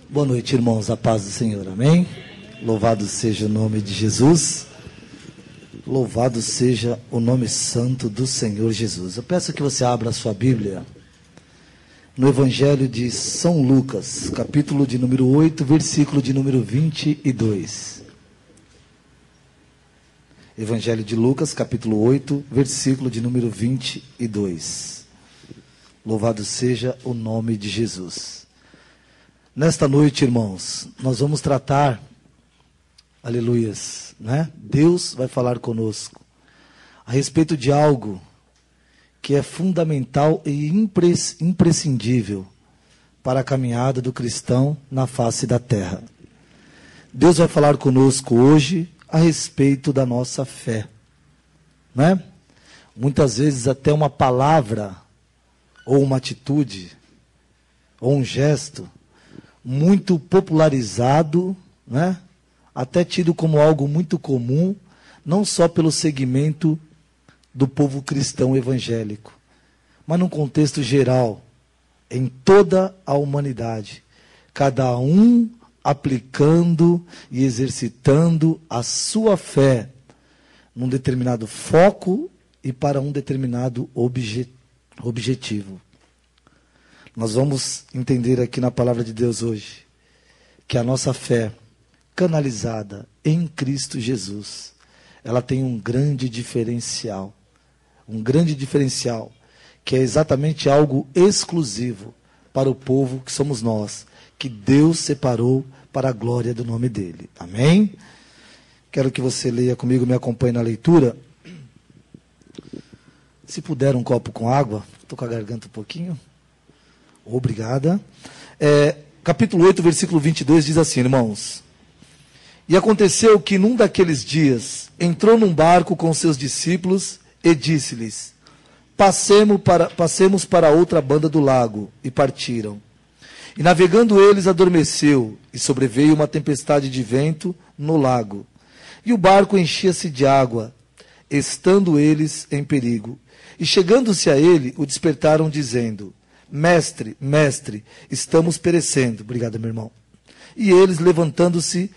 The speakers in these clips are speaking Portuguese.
Boa noite, irmãos, a paz do Senhor, amém? Louvado seja o nome de Jesus, louvado seja o nome santo do Senhor Jesus. Eu peço que você abra a sua Bíblia no Evangelho de São Lucas, capítulo de número 8, versículo de número 22. Evangelho de Lucas, capítulo 8, versículo de número 22. Louvado seja o nome de Jesus. Nesta noite, irmãos, nós vamos tratar, aleluias, né? Deus vai falar conosco a respeito de algo que é fundamental e imprescindível para a caminhada do cristão na face da terra. Deus vai falar conosco hoje a respeito da nossa fé, né? Muitas vezes até uma palavra, ou uma atitude, ou um gesto, muito popularizado, né? Até tido como algo muito comum, não só pelo segmento do povo cristão evangélico, mas num contexto geral, em toda a humanidade, cada um aplicando e exercitando a sua fé num determinado foco e para um determinado objetivo. Nós vamos entender aqui na palavra de Deus hoje que a nossa fé canalizada em Cristo Jesus, ela tem um grande diferencial, que é exatamente algo exclusivo para o povo que somos nós, que Deus separou para a glória do nome dele. Amém? Quero que você leia comigo, me acompanhe na leitura. Se puder, um copo com água, estou com a garganta um pouquinho. Obrigada. Capítulo 8, versículo 22 diz assim, irmãos: E aconteceu que num daqueles dias entrou num barco com seus discípulos e disse-lhes: Passemos para outra banda do lago. E partiram. E navegando eles, adormeceu, e sobreveio uma tempestade de vento no lago. E o barco enchia-se de água, estando eles em perigo. E chegando-se a ele, o despertaram, dizendo: Mestre, mestre, estamos perecendo. Obrigado, meu irmão. E ele, levantando-se,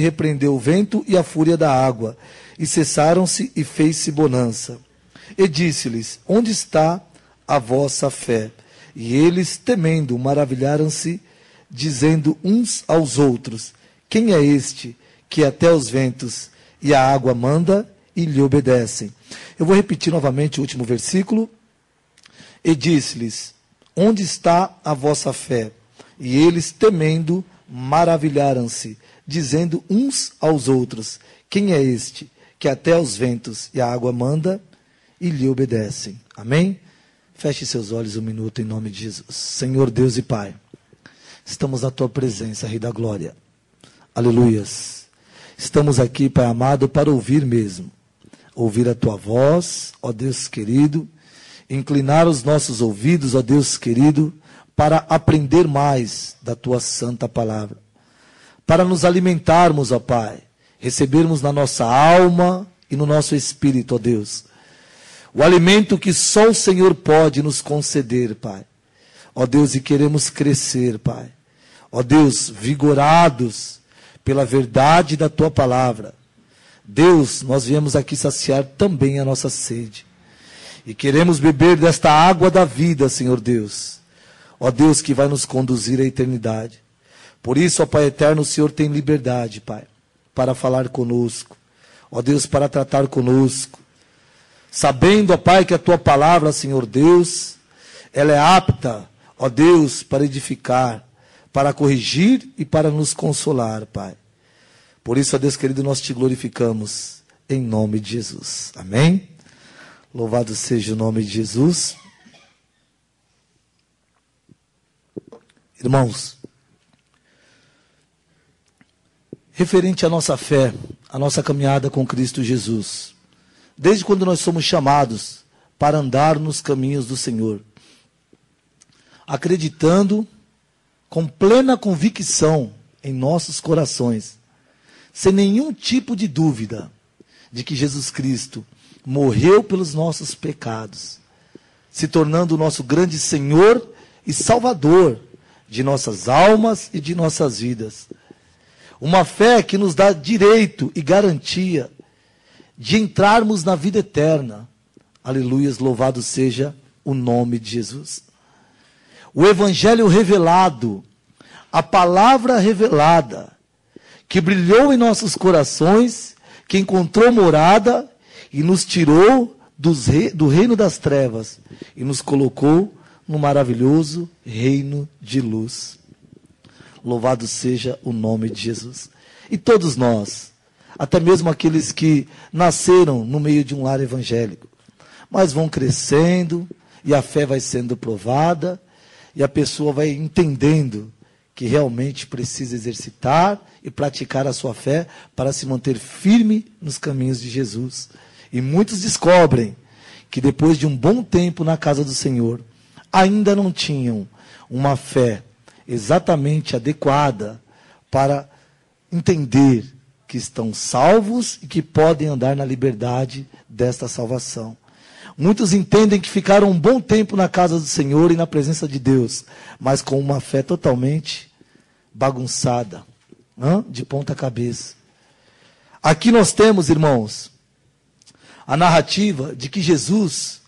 repreendeu o vento e a fúria da água. E cessaram-se e fez-se bonança. E disse-lhes: Onde está a vossa fé? E eles, temendo, maravilharam-se, dizendo uns aos outros: Quem é este que até os ventos e a água manda e lhe obedecem? Eu vou repetir novamente o último versículo. E disse-lhes: Onde está a vossa fé? E eles, temendo, maravilharam-se, dizendo uns aos outros: Quem é este que até os ventos e a água manda e lhe obedecem? Amém? Feche seus olhos um minuto em nome de Jesus. Senhor Deus e Pai, estamos na tua presença, Rei da Glória. Aleluias. Estamos aqui, Pai amado, para ouvir mesmo. Ouvir a tua voz, ó Deus querido. Inclinar os nossos ouvidos, ó Deus querido, para aprender mais da tua santa palavra. Para nos alimentarmos, ó Pai, recebermos na nossa alma e no nosso espírito, ó Deus, o alimento que só o Senhor pode nos conceder, Pai. Ó Deus, e queremos crescer, Pai. Ó Deus, vigorados pela verdade da tua palavra. Deus, nós viemos aqui saciar também a nossa sede. E queremos beber desta água da vida, Senhor Deus. Ó Deus, que vai nos conduzir à eternidade. Por isso, ó Pai eterno, o Senhor tem liberdade, Pai, para falar conosco. Ó Deus, para tratar conosco. Sabendo, ó Pai, que a tua palavra, Senhor Deus, ela é apta, ó Deus, para edificar, para corrigir e para nos consolar, Pai. Por isso, ó Deus querido, nós te glorificamos em nome de Jesus. Amém? Louvado seja o nome de Jesus. Irmãos, referente à nossa fé, à nossa caminhada com Cristo Jesus, desde quando nós somos chamados para andar nos caminhos do Senhor, acreditando com plena convicção em nossos corações, sem nenhum tipo de dúvida, de que Jesus Cristo morreu pelos nossos pecados, se tornando o nosso grande Senhor e Salvador, de nossas almas e de nossas vidas. Uma fé que nos dá direito e garantia de entrarmos na vida eterna. Aleluias, louvado seja o nome de Jesus. O Evangelho revelado, a palavra revelada, que brilhou em nossos corações, que encontrou morada e nos tirou do reino das trevas e nos colocou no maravilhoso reino de luz. Louvado seja o nome de Jesus. E todos nós, até mesmo aqueles que nasceram no meio de um lar evangélico, mas vão crescendo e a fé vai sendo provada e a pessoa vai entendendo que realmente precisa exercitar e praticar a sua fé para se manter firme nos caminhos de Jesus. E muitos descobrem que depois de um bom tempo na casa do Senhor, ainda não tinham uma fé exatamente adequada para entender que estão salvos e que podem andar na liberdade desta salvação. Muitos entendem que ficaram um bom tempo na casa do Senhor e na presença de Deus, mas com uma fé totalmente bagunçada, de ponta cabeça. Aqui nós temos, irmãos, a narrativa de que Jesus,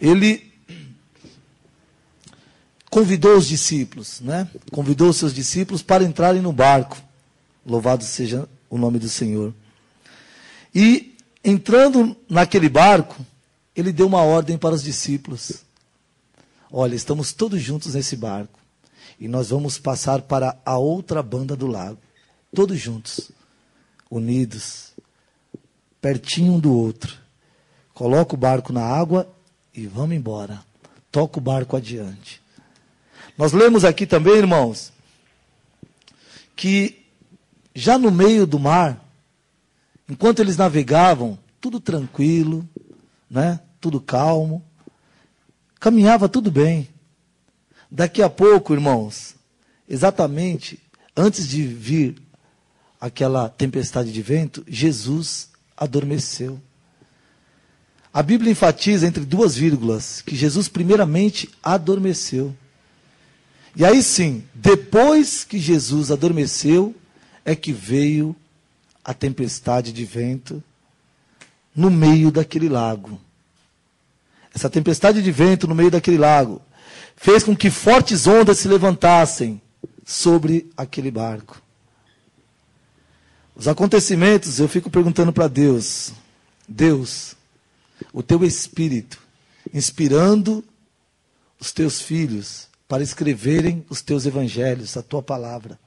ele convidou os discípulos, convidou os seus discípulos para entrarem no barco. Louvado seja o nome do Senhor. E entrando naquele barco, ele deu uma ordem para os discípulos. Olha, estamos todos juntos nesse barco. E nós vamos passar para a outra banda do lago. Todos juntos. Unidos. Pertinho um do outro. Coloca o barco na água e vamos embora. Toca o barco adiante. Nós lemos aqui também, irmãos, que já no meio do mar, enquanto eles navegavam, tudo tranquilo, tudo calmo, caminhava tudo bem. Daqui a pouco, irmãos, exatamente antes de vir aquela tempestade de vento, Jesus adormeceu. A Bíblia enfatiza entre duas vírgulas que Jesus primeiramente adormeceu. E aí sim, depois que Jesus adormeceu, é que veio a tempestade de vento no meio daquele lago. Essa tempestade de vento no meio daquele lago fez com que fortes ondas se levantassem sobre aquele barco. Os acontecimentos, eu fico perguntando para Deus, Deus, o teu Espírito, inspirando os teus filhos para escreverem os teus evangelhos, a tua palavra.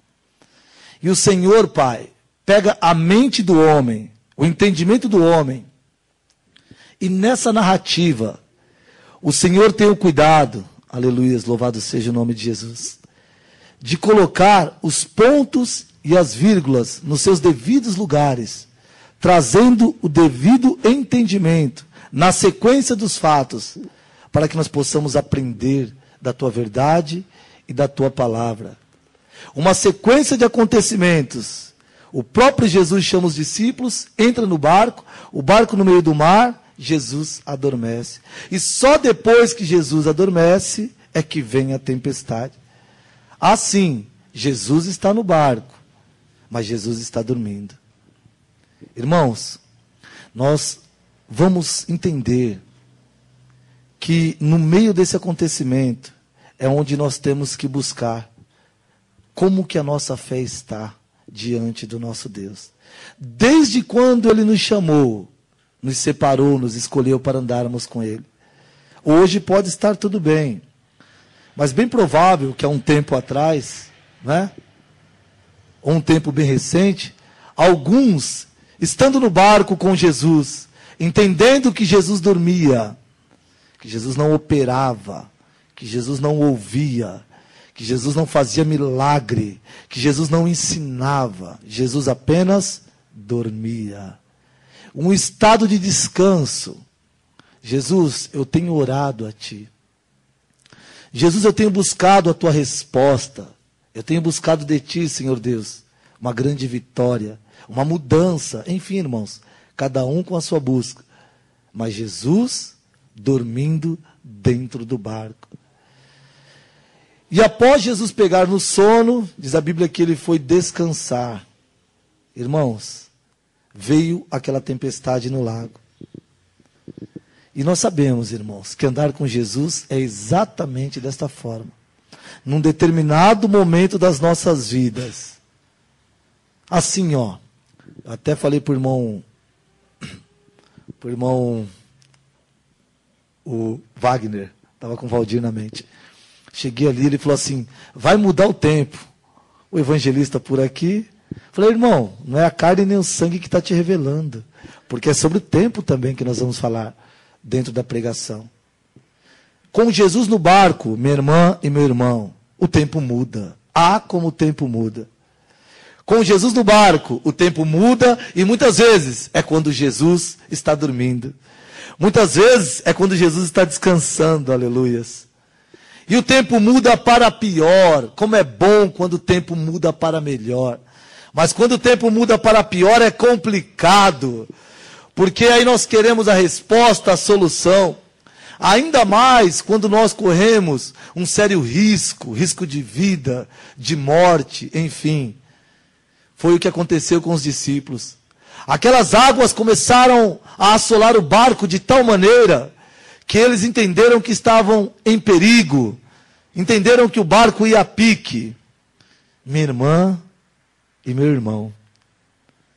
E o Senhor, Pai, pega a mente do homem, o entendimento do homem, e nessa narrativa, o Senhor tem o cuidado, aleluia, louvado seja o nome de Jesus, de colocar os pontos e as vírgulas nos seus devidos lugares, trazendo o devido entendimento na sequência dos fatos, para que nós possamos aprender da tua verdade e da tua palavra. Uma sequência de acontecimentos. O próprio Jesus chama os discípulos, entra no barco, o barco no meio do mar, Jesus adormece. E só depois que Jesus adormece é que vem a tempestade. Assim, Jesus está no barco, mas Jesus está dormindo. Irmãos, nós vamos entender que no meio desse acontecimento é onde nós temos que buscar como que a nossa fé está diante do nosso Deus. Desde quando Ele nos chamou, nos separou, nos escolheu para andarmos com Ele. Hoje pode estar tudo bem, mas bem provável que há um tempo atrás, ou um tempo bem recente, alguns, estando no barco com Jesus, entendendo que Jesus dormia, que Jesus não operava, que Jesus não ouvia, que Jesus não fazia milagre, que Jesus não ensinava, Jesus apenas dormia. Um estado de descanso. Jesus, eu tenho orado a Ti. Jesus, eu tenho buscado a Tua resposta. Eu tenho buscado de Ti, Senhor Deus, uma grande vitória, uma mudança. Enfim, irmãos, cada um com a sua busca. Mas Jesus dormindo dentro do barco. E após Jesus pegar no sono, diz a Bíblia que ele foi descansar. Irmãos, veio aquela tempestade no lago. E nós sabemos, irmãos, que andar com Jesus é exatamente desta forma. Num determinado momento das nossas vidas. Assim, ó. Eu até falei para o irmão o Wagner, estava com o Valdir na mente. Cheguei ali, ele falou assim, vai mudar o tempo. O evangelista por aqui. Falei, irmão, não é a carne nem o sangue que está te revelando. Porque é sobre o tempo também que nós vamos falar dentro da pregação. Com Jesus no barco, minha irmã e meu irmão, o tempo muda. Ah, como o tempo muda. Com Jesus no barco, o tempo muda e muitas vezes é quando Jesus está dormindo. Muitas vezes é quando Jesus está descansando, aleluias. E o tempo muda para pior. Como é bom quando o tempo muda para melhor. Mas quando o tempo muda para pior é complicado. Porque aí nós queremos a resposta, a solução. Ainda mais quando nós corremos um sério risco, risco de vida, de morte, enfim. Foi o que aconteceu com os discípulos. Aquelas águas começaram a assolar o barco de tal maneira que eles entenderam que estavam em perigo. Entenderam que o barco ia a pique. Minha irmã e meu irmão,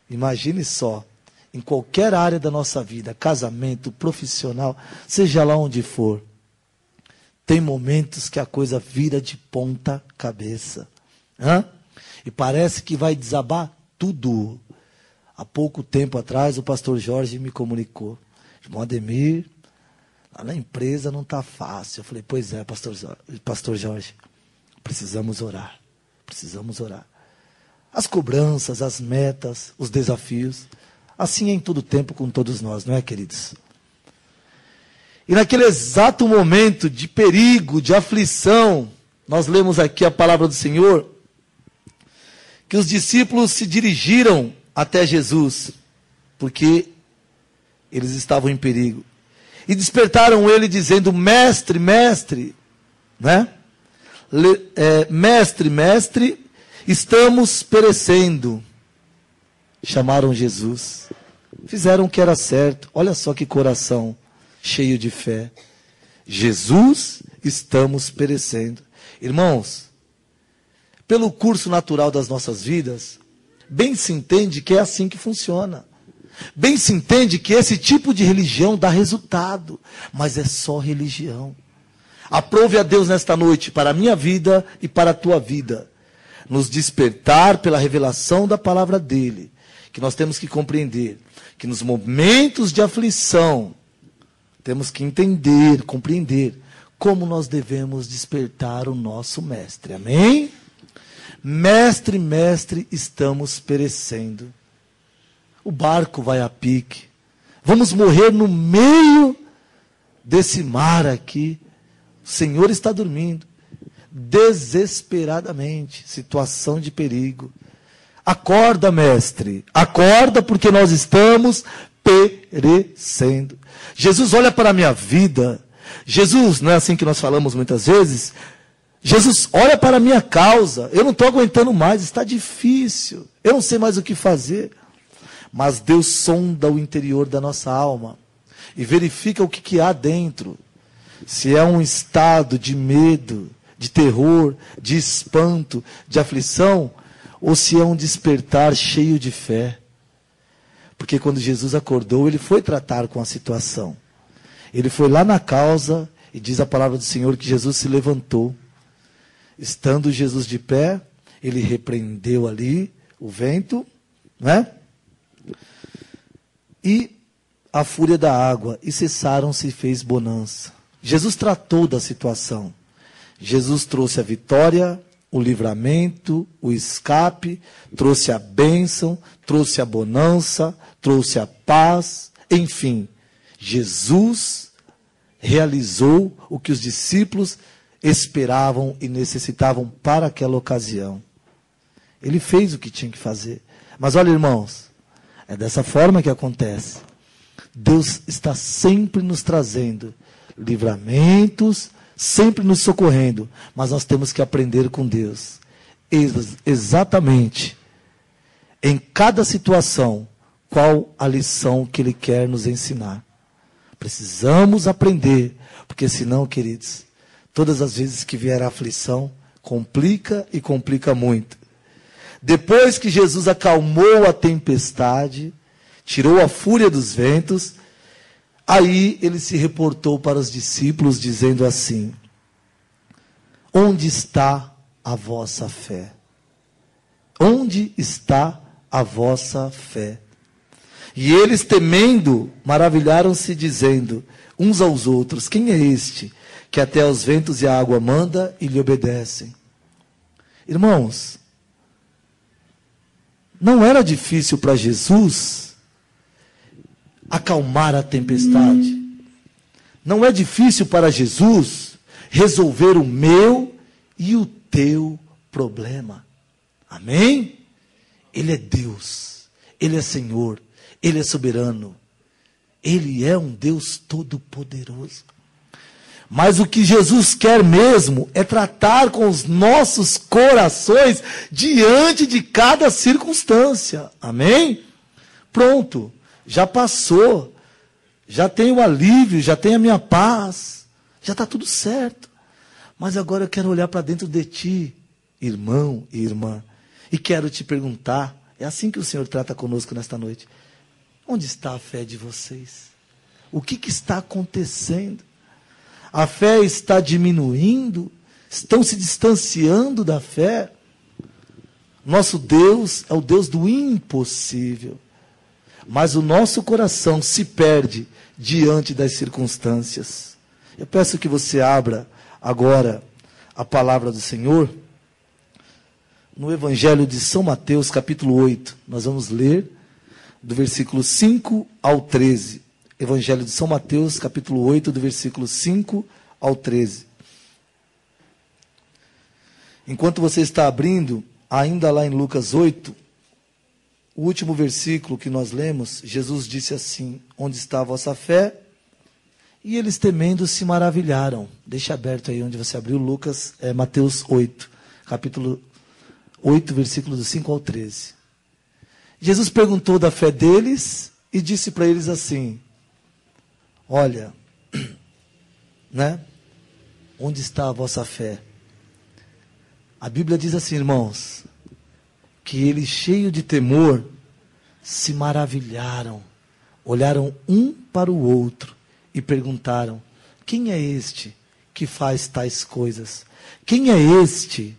imagine só, em qualquer área da nossa vida, casamento, profissional, seja lá onde for, tem momentos que a coisa vira de ponta cabeça. E parece que vai desabar tudo. Há pouco tempo atrás, o pastor Jorge me comunicou. Irmão Ademir, lá na empresa não está fácil. Eu falei, pois é, pastor Jorge, precisamos orar. Precisamos orar. As cobranças, as metas, os desafios. Assim é em todo tempo com todos nós, não é, queridos? E naquele exato momento de perigo, de aflição, nós lemos aqui a palavra do Senhor, que os discípulos se dirigiram até Jesus, porque eles estavam em perigo. E despertaram ele dizendo, mestre, mestre, né? Mestre, estamos perecendo. Chamaram Jesus. Fizeram o que era certo. Olha só que coração cheio de fé. Jesus, estamos perecendo. Irmãos, pelo curso natural das nossas vidas, bem se entende que é assim que funciona. Bem se entende que esse tipo de religião dá resultado, mas é só religião. Aprove a Deus nesta noite, para a minha vida e para a tua vida, nos despertar pela revelação da palavra dele, que nós temos que compreender, que nos momentos de aflição, temos que entender, compreender, como nós devemos despertar o nosso mestre. Amém? Mestre, mestre, estamos perecendo. O barco vai a pique. Vamos morrer no meio desse mar aqui. O Senhor está dormindo. Desesperadamente. Situação de perigo. Acorda, mestre. Acorda, porque nós estamos perecendo. Jesus olha para a minha vida. Jesus, não é assim que nós falamos muitas vezes? Jesus olha para a minha causa. Eu não estou aguentando mais, está difícil. Eu não sei mais o que fazer. Mas Deus sonda o interior da nossa alma e verifica o que há dentro. Se é um estado de medo, de terror, de espanto, de aflição, ou se é um despertar cheio de fé. Porque quando Jesus acordou, ele foi tratar com a situação. Ele foi lá na causa e diz a palavra do Senhor que Jesus se levantou. Estando Jesus de pé, ele repreendeu ali o vento, né? E a fúria da água, e cessaram-se e fez bonança. Jesus tratou da situação. Jesus trouxe a vitória, o livramento, o escape, trouxe a bênção, trouxe a bonança, trouxe a paz, enfim. Jesus realizou o que os discípulos esperavam e necessitavam para aquela ocasião. Ele fez o que tinha que fazer. Mas olha, irmãos, é dessa forma que acontece. Deus está sempre nos trazendo livramentos, sempre nos socorrendo, mas nós temos que aprender com Deus. Exatamente, em cada situação, qual a lição que Ele quer nos ensinar. Precisamos aprender, porque senão, queridos, todas as vezes que vier a aflição, complica e complica muito. Depois que Jesus acalmou a tempestade, tirou a fúria dos ventos, aí Ele se reportou para os discípulos dizendo assim: onde está a vossa fé? Onde está a vossa fé? E eles, temendo, maravilharam-se, dizendo uns aos outros: quem é este, que até os ventos e a água manda e lhe obedecem? Irmãos, não era difícil para Jesus acalmar a tempestade. Não é difícil para Jesus resolver o meu e o teu problema. Amém? Ele é Deus, Ele é Senhor, Ele é soberano, Ele é um Deus todo-poderoso. Mas o que Jesus quer mesmo é tratar com os nossos corações diante de cada circunstância. Amém? Pronto, já passou, já tenho o alívio, já tenho a minha paz, já está tudo certo. Mas agora eu quero olhar para dentro de ti, irmão e irmã, e quero te perguntar, é assim que o Senhor trata conosco nesta noite: onde está a fé de vocês? O que está acontecendo? A fé está diminuindo? Estão se distanciando da fé? Nosso Deus é o Deus do impossível. Mas o nosso coração se perde diante das circunstâncias. Eu peço que você abra agora a palavra do Senhor no Evangelho de São Mateus, capítulo 8. Nós vamos ler do versículo 5 ao 13. Evangelho de São Mateus, capítulo 8, do versículo 5 ao 13. Enquanto você está abrindo, ainda lá em Lucas 8, o último versículo que nós lemos, Jesus disse assim: onde está a vossa fé? E eles, temendo, se maravilharam. Deixa aberto aí onde você abriu, Lucas, Mateus 8, capítulo 8, versículo do 5 ao 13. Jesus perguntou da fé deles e disse para eles assim: olha, né? Onde está a vossa fé? A Bíblia diz assim, irmãos, que eles, cheios de temor, se maravilharam, olharam um para o outro e perguntaram: quem é este que faz tais coisas? Quem é este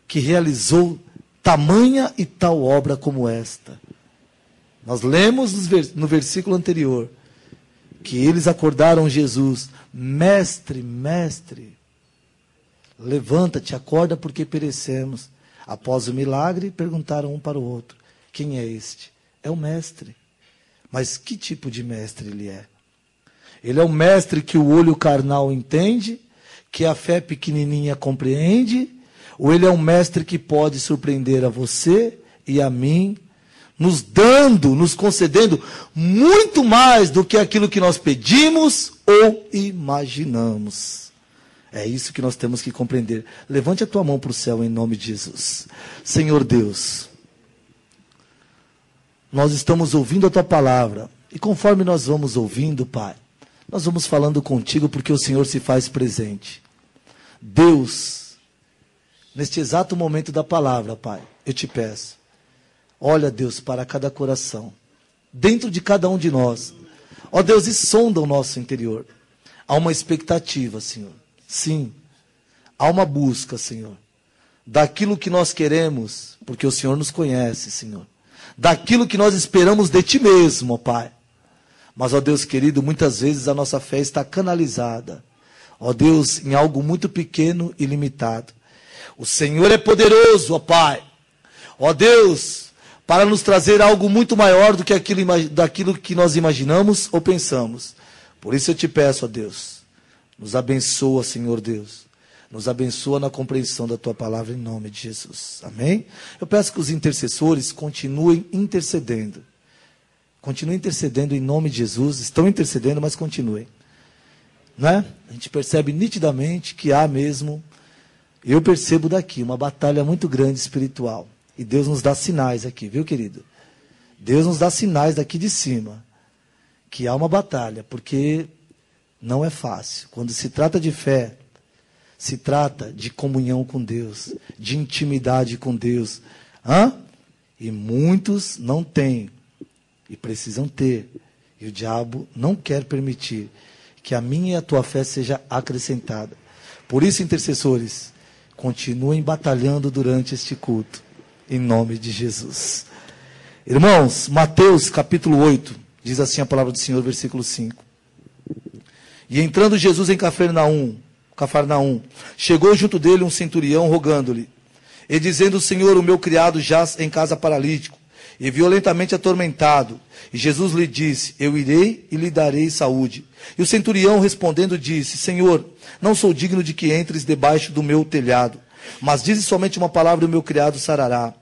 que realizou tamanha e tal obra como esta? Nós lemos no versículo anterior que eles acordaram Jesus: mestre, mestre, levanta-te, acorda, porque perecemos. Após o milagre, perguntaram um para o outro: quem é este? É o mestre. Mas que tipo de mestre ele é? Ele é o mestre que o olho carnal entende, que a fé pequenininha compreende, ou ele é um mestre que pode surpreender a você e a mim, nos concedendo muito mais do que aquilo que nós pedimos ou imaginamos. É isso que nós temos que compreender. Levante a tua mão para o céu em nome de Jesus. Senhor Deus, nós estamos ouvindo a tua palavra, e conforme nós vamos ouvindo, Pai, nós vamos falando contigo, porque o Senhor se faz presente. Deus, neste exato momento da palavra, Pai, eu te peço, olha, Deus, para cada coração, dentro de cada um de nós. Ó Deus, e sonda o nosso interior. Há uma expectativa, Senhor. Sim, há uma busca, Senhor, daquilo que nós queremos, porque o Senhor nos conhece, Senhor. Daquilo que nós esperamos de Ti mesmo, ó Pai. Mas, ó Deus querido, muitas vezes a nossa fé está canalizada, ó Deus, em algo muito pequeno e limitado. O Senhor é poderoso, ó Pai. Ó Deus, para nos trazer algo muito maior do que daquilo que nós imaginamos ou pensamos. Por isso eu te peço, ó Deus, nos abençoa, Senhor Deus. Nos abençoa na compreensão da Tua palavra, em nome de Jesus. Amém? Eu peço que os intercessores continuem intercedendo. Continuem intercedendo em nome de Jesus. Estão intercedendo, mas continuem. né? A gente percebe nitidamente que há mesmo, eu percebo daqui, uma batalha muito grande espiritual. E Deus nos dá sinais aqui, viu, querido? Deus nos dá sinais daqui de cima, que há uma batalha, porque não é fácil. Quando se trata de fé, se trata de comunhão com Deus, de intimidade com Deus. E muitos não têm, e precisam ter. E o diabo não quer permitir que a minha e a tua fé seja acrescentada. Por isso, intercessores, continuem batalhando durante este culto, em nome de Jesus. Irmãos, Mateus capítulo 8, diz assim a palavra do Senhor, versículo 5. E entrando Jesus em Cafarnaum, chegou junto dele um centurião rogando-lhe, e dizendo: Senhor, o meu criado jaz em casa paralítico, e violentamente atormentado. E Jesus lhe disse: eu irei e lhe darei saúde. E o centurião respondendo disse: Senhor, não sou digno de que entres debaixo do meu telhado, mas dize somente uma palavra e o meu criado sarará.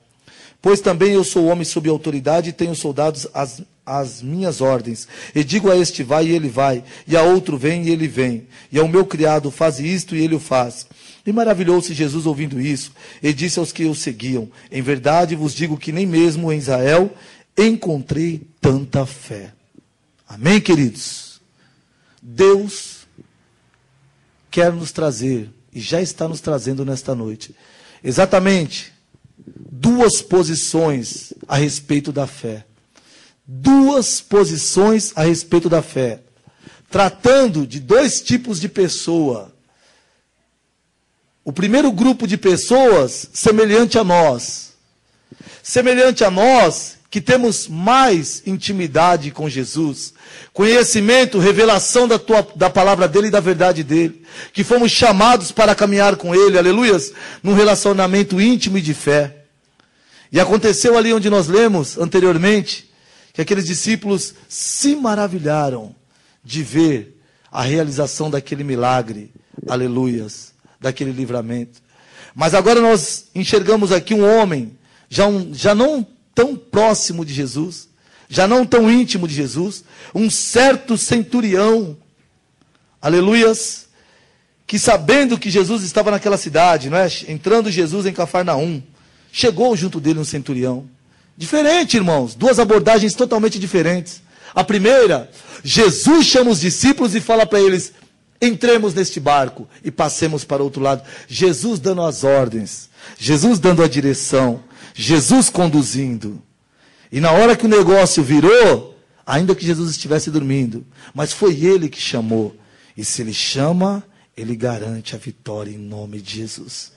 Pois também eu sou homem sob autoridade e tenho soldados às minhas ordens. E digo a este: vai, e ele vai. E a outro: vem, e ele vem. E ao meu criado: faz isto, e ele o faz. E maravilhou-se Jesus ouvindo isso. E disse aos que o seguiam: em verdade vos digo que nem mesmo em Israel encontrei tanta fé. Amém, queridos? Deus quer nos trazer, e já está nos trazendo nesta noite, exatamente duas posições a respeito da fé. Duas posições a respeito da fé. Tratando de dois tipos de pessoa. O primeiro grupo de pessoas, semelhante a nós. Semelhante a nós, que temos mais intimidade com Jesus, conhecimento, revelação da palavra dele e da verdade dele, que fomos chamados para caminhar com ele, aleluias, num relacionamento íntimo e de fé. E aconteceu ali onde nós lemos anteriormente, que aqueles discípulos se maravilharam de ver a realização daquele milagre, aleluias, daquele livramento. Mas agora nós enxergamos aqui um homem, já não tão próximo de Jesus, já não tão íntimo de Jesus, um certo centurião, aleluias, que sabendo que Jesus estava naquela cidade, não é? Entrando Jesus em Cafarnaum, chegou junto dele um centurião. Diferente, irmãos, duas abordagens totalmente diferentes. A primeira, Jesus chama os discípulos e fala para eles: entremos neste barco e passemos para o outro lado. Jesus dando as ordens, Jesus dando a direção, Jesus conduzindo. E na hora que o negócio virou, ainda que Jesus estivesse dormindo, mas foi ele que chamou. E se ele chama, ele garante a vitória em nome de Jesus.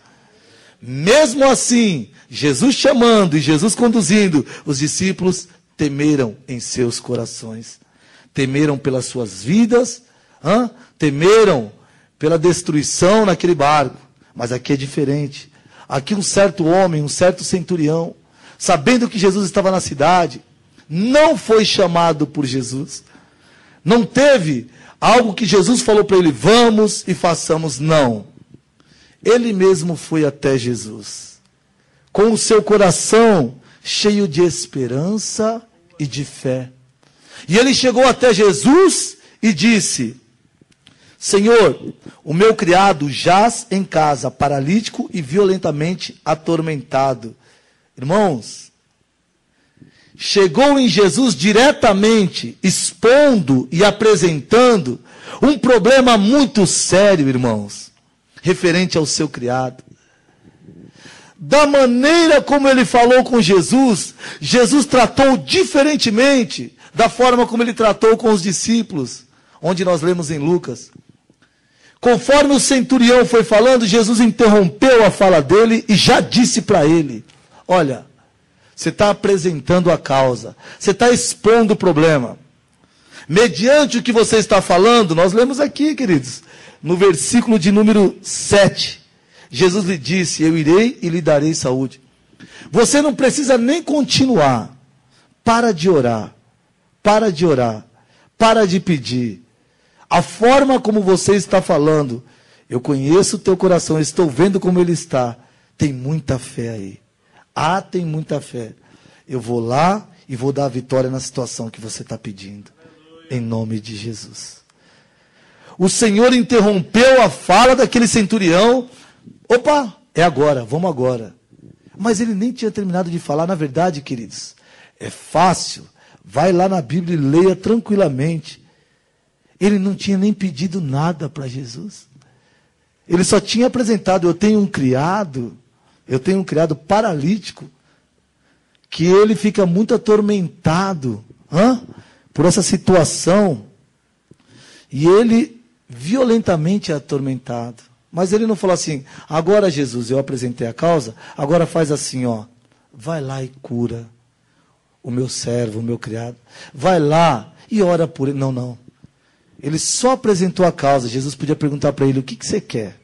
Mesmo assim, Jesus chamando e Jesus conduzindo, os discípulos temeram em seus corações. Temeram pelas suas vidas, temeram pela destruição naquele barco. Mas aqui é diferente. Aqui um certo homem, um certo centurião, sabendo que Jesus estava na cidade, não foi chamado por Jesus. Não teve algo que Jesus falou para ele: vamos e façamos. Não. Ele mesmo foi até Jesus, com o seu coração cheio de esperança e de fé. E ele chegou até Jesus e disse: Senhor, o meu criado jaz em casa, paralítico e violentamente atormentado. Irmãos, chegou em Jesus diretamente, expondo e apresentando um problema muito sério, irmãos, referente ao seu criado. Da maneira como ele falou com Jesus, Jesus tratou diferentemente da forma como ele tratou com os discípulos, onde nós lemos em Lucas. Conforme o centurião foi falando, Jesus interrompeu a fala dele e já disse para ele: olha, você está apresentando a causa, você está expondo o problema. Mediante o que você está falando, nós lemos aqui, queridos, no versículo de número 7, Jesus lhe disse: eu irei e lhe darei saúde. Você não precisa nem continuar. Para de orar, para de pedir. A forma como você está falando, eu conheço o teu coração, eu estou vendo como ele está. Tem muita fé aí. Tem muita fé. Eu vou lá e vou dar a vitória na situação que você está pedindo. Em nome de Jesus. o Senhor interrompeu a fala daquele centurião. Opa, é agora, vamos agora. Mas ele nem tinha terminado de falar. Na verdade, queridos, é fácil. Vai lá na Bíblia e leia tranquilamente. Ele não tinha nem pedido nada para Jesus. Ele só tinha apresentado: eu tenho um criado paralítico, que ele fica muito atormentado por essa situação. E ele violentamente é atormentado. Mas ele não falou assim: agora, Jesus, eu apresentei a causa, agora faz assim, vai lá e cura o meu servo, o meu criado. Vai lá e ora por ele. Não. Ele só apresentou a causa. Jesus podia perguntar para ele: o que você quer?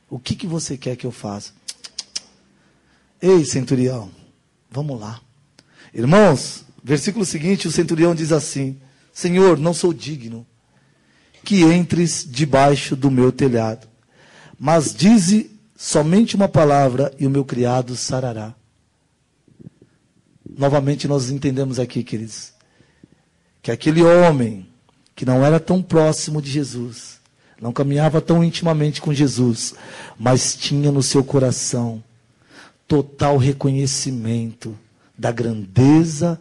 O que você quer que eu faça? Ei, centurião, vamos lá. Irmãos, versículo seguinte, o centurião diz assim: Senhor, não sou digno que entres debaixo do meu telhado, mas dize somente uma palavra e o meu criado sarará. Novamente nós entendemos aqui, queridos, que aquele homem que não era tão próximo de Jesus, não caminhava tão intimamente com Jesus, mas tinha no seu coração total reconhecimento da grandeza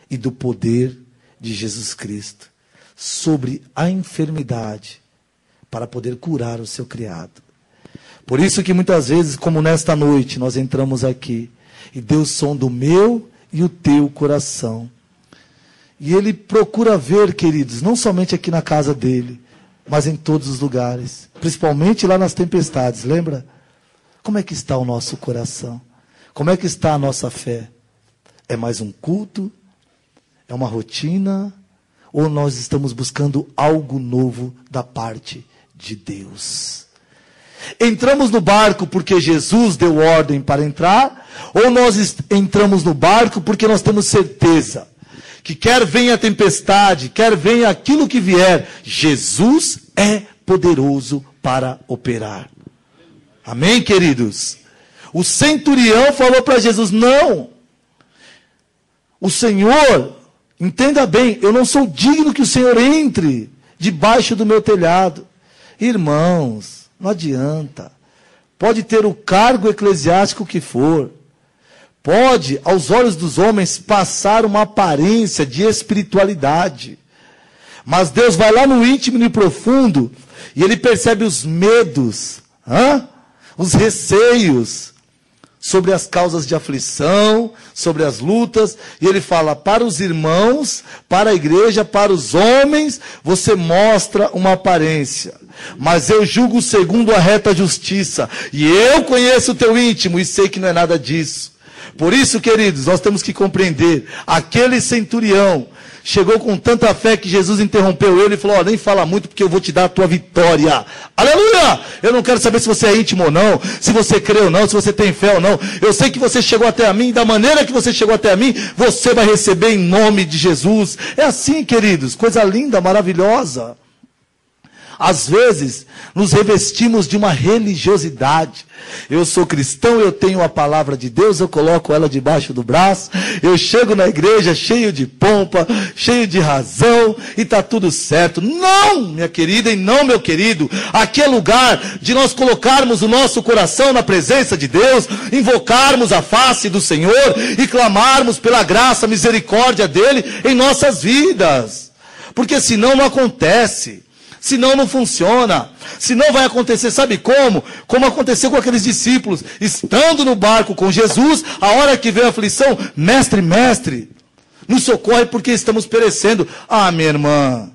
e do poder de Jesus Cristo sobre a enfermidade, para poder curar o seu criado. Por isso que muitas vezes, como nesta noite, nós entramos aqui e Deus sonda o meu e o teu coração. E Ele procura ver, queridos, não somente aqui na casa dele, mas em todos os lugares, principalmente lá nas tempestades, lembra? Como é que está o nosso coração? Como é que está a nossa fé? É mais um culto? É uma rotina? Ou nós estamos buscando algo novo da parte de Deus? Entramos no barco porque Jesus deu ordem para entrar? Ou nós entramos no barco porque nós temos certeza que quer venha a tempestade, quer venha aquilo que vier, Jesus é poderoso para operar? Amém, queridos? O centurião falou para Jesus: não, o Senhor, entenda bem, eu não sou digno que o Senhor entre debaixo do meu telhado. Irmãos, não adianta. Pode ter o cargo eclesiástico que for, pode, aos olhos dos homens, passar uma aparência de espiritualidade, mas Deus vai lá no íntimo e no profundo, e Ele percebe os medos, os receios, sobre as causas de aflição, sobre as lutas, e Ele fala para os irmãos, para a igreja, para os homens, você mostra uma aparência, mas eu julgo segundo a reta justiça, e eu conheço o teu íntimo, e sei que não é nada disso. Por isso, queridos, nós temos que compreender, aquele centurião chegou com tanta fé que Jesus interrompeu ele e falou: nem fala muito porque eu vou te dar a tua vitória. Aleluia! Eu não quero saber se você é íntimo ou não, se você crê ou não, se você tem fé ou não. Eu sei que você chegou até a mim, e da maneira que você chegou até a mim, você vai receber em nome de Jesus. É assim, queridos, coisa linda, maravilhosa. Às vezes, nos revestimos de uma religiosidade. Eu sou cristão, eu tenho a palavra de Deus, eu coloco ela debaixo do braço, eu chego na igreja cheio de pompa, cheio de razão, e está tudo certo. Não, minha querida, e não, meu querido. Aqui é lugar de nós colocarmos o nosso coração na presença de Deus, invocarmos a face do Senhor e clamarmos pela graça, misericórdia dEle em nossas vidas. Porque senão não acontece. Senão não funciona, senão vai acontecer, sabe como? Como aconteceu com aqueles discípulos, estando no barco com Jesus, a hora que veio a aflição: mestre, nos socorre porque estamos perecendo. Minha irmã,